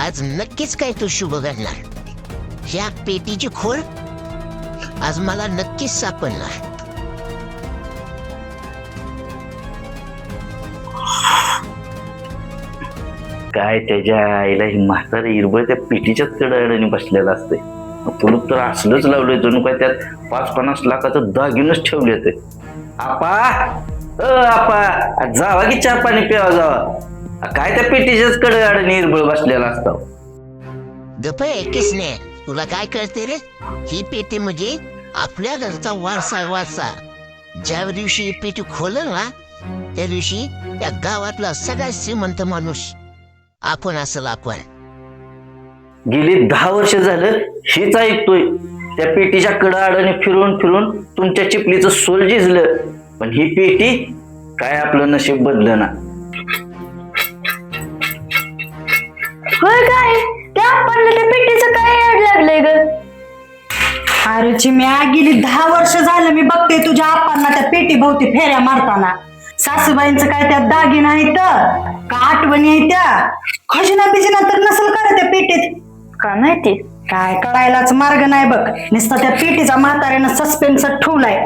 आज नक्कीच काय तो शुभ घडणार. ह्या पेटीची खोड आज मला नक्कीच सापडणार. काय त्याच्या आईला ही म्हातारा हिरबळ त्या पेटीच्याच कडाने बसलेला असते. तुला तर असलंच लावलंय जणू काय त्यात 5-50 लाखाचं दागिनच ठेवले ते. आपा आपा जावा की चहा पाणी प्यावा जावा. काय त्या पेटीच्याच कडाने हिरबळ बसलेला असतो. गप किसने तुला काय कळते रे. ही पेटी म्हणजे आपल्या घरचा वारसा. ज्या दिवशी ही पेटी खोलल ना त्या दिवशी त्या गावातला सगळ्यात श्रीमंत माणूस आपण असेल. आपण गेली 10 वर्ष झालं हेच ऐकतोय. त्या पेटीच्या कडाने फिरून फिरून तुमच्या चिपलीचं सोल झिजलं. पण ही पेटी काय आपलं नशीब बदलं ना. होय काय त्या आपण त्या पेटीचं काय याड लागलंय ग. अरे चिम्या गेली 10 वर्ष झालं मी बघते तुझ्या आप्पांना त्या पेटी भोवती फेऱ्या मारताना. सासूबाईंचं काय त्यात दागिना आहेत का आठवणी आहेत त्या. खजिना बिजिना तर नसेल का त्या पेटीत. का माहिती काय कळायलाच मार्ग नाही बघ. नुसता त्या पेटीचा म्हाताऱ्यानं सस्पेन्स ठेवलाय.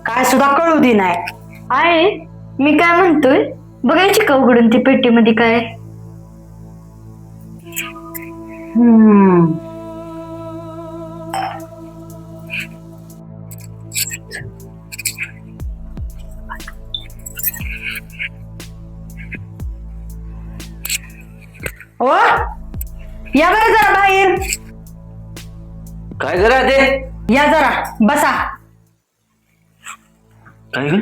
काय सुद्धा कळू दे नाही. आहे मी काय म्हणतोय बघायची का उघडून ती पेटीमध्ये काय. ओ या बरं जरा बाहेर. काय करा ते. या जरा बसा. काय ग.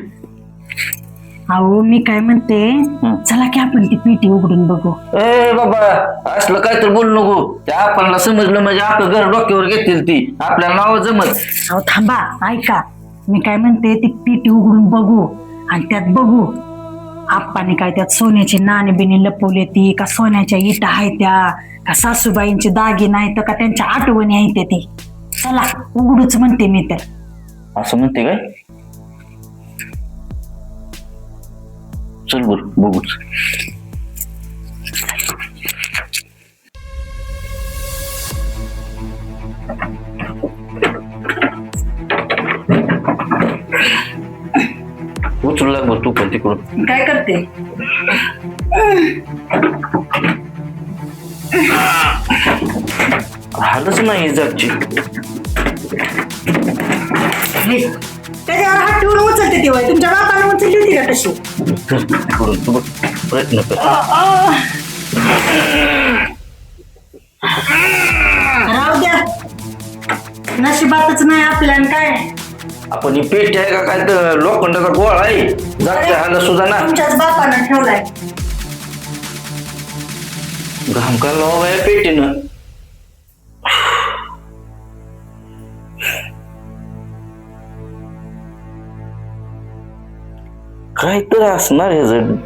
अहो मी काय म्हणते चला की आपण ती पेटी उघडून बघू. ए बाबा असलं काय तर बोलू नको. त्या आपल्याला समजलं म्हणजे आपलं घर डोक्यावर घेतील ती. आपल्याला नाव जमत. अहो थांबा ऐका मी काय म्हणते ती पेटी उघडून बघू आणि त्यात बघू आप्पाने काय त्यात सोन्याची नाणी बिणी लपवली ती का सोन्याच्या इटा आहेत त्या का सासूबाईंची दागिने आहेत का त्यांच्या आठवणी आहेत ती. चला उघडूच म्हणते मी तर. असं म्हणते काय. चल बर बघूच. उचलू लाग तू पण तिकडून. काय करते. हालच नाही जगची. त्याच्यावर हात ठेवून उचलते ती वय. तुमच्या बापाने उचलली होती का तशी. तिकडून तू बघ प्रयत्न कर. राहू द्या नशिबातच नाही आपल्या काय. आपण ही पेट आहे का काय तर लोखंडाचा गोळा आहे. जाते हाल सुद्धा ना. तुमच्याच बापानं ठेवलाय. घाम का लावा बाया पेटीनं. काय तर असणार हे जण.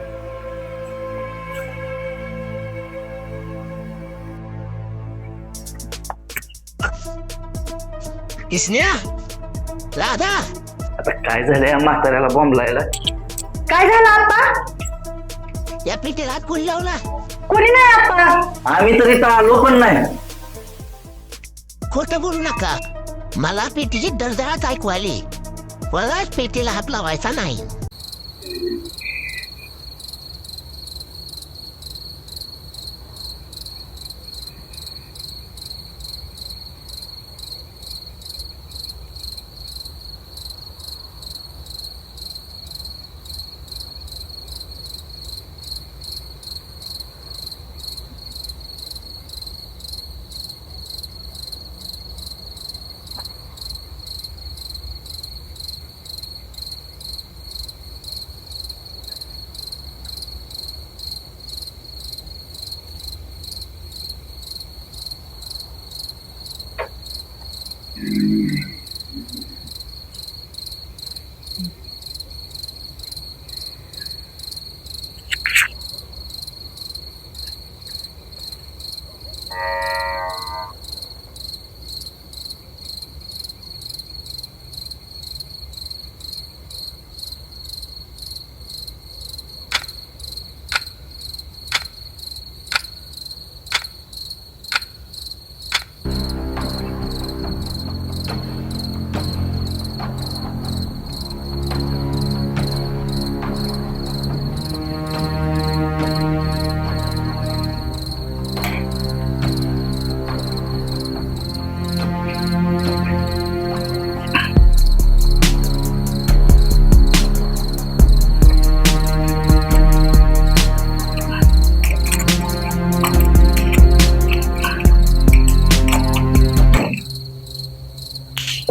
किसन्या राधा आता काय झालं या म्हाताऱ्याला बॉम्ब लायला. काय झालं आप्पा. या पेटीला हात कोणी लावला. कोणी नाही आप्पा. आम्ही तर इथं आलो पण नाही. खोटं बोलू नका. मला पेटीची दरदरात ऐकू आली. मला पेटीला हात लावायचा नाही.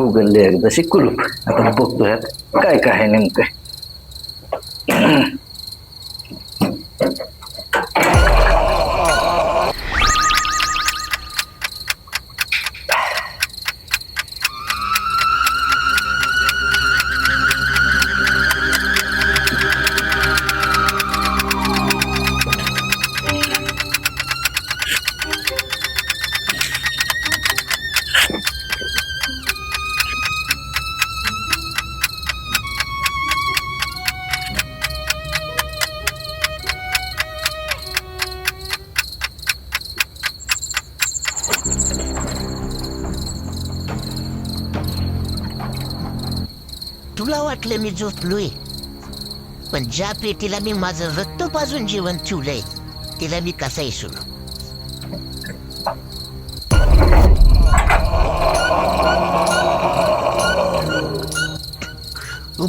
उघडले एकदाशी कुलूप. आता बघतो यात काय काय आहे नेमकं. तुला वाटलं मी झोपलोय, पण ज्या पेटीला मी माझं रक्त पाजून जीवन ठेवलंय तिला मी कसा विसरू.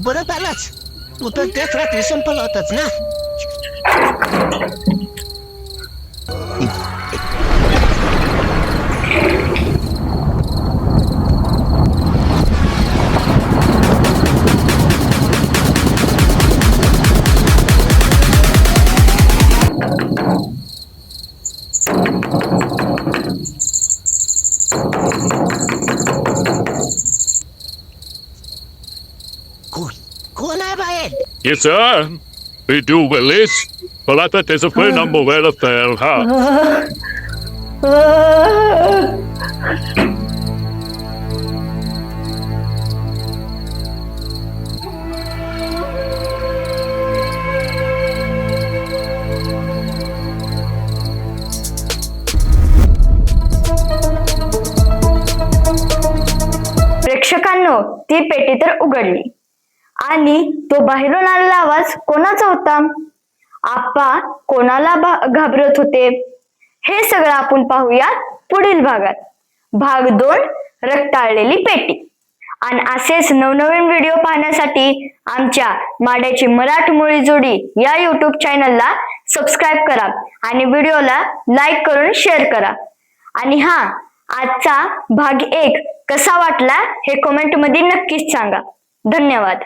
परत आलाच तू तर त्याच रात्री संपला होताच ना. कोण आहे बाहेर? Yes, sir. We do Willis. Well, I thought there's a phone number well up there, huh? प्रेक्षकांनो, ती पेटी तर उघडली आणि तो बाहेरून आलेला आवाज कोणाचा होता? आप्पा कोणाला घाबरत होते? हे सगळं आपण पाहूया पुढील भागात. भाग 2, रक्ताळलेली पेटी. आणि असेच नवनवीन व्हिडिओ पाहण्यासाठी आमच्या माड्याची मराठमोळी जोडी या युट्यूब चॅनलला सबस्क्राईब करा आणि व्हिडिओला लाईक करून शेअर करा. आणि हा, आजचा भाग 1 कसा वाटला हे कमेंट मध्ये नक्कीच सांगा. धन्यवाद.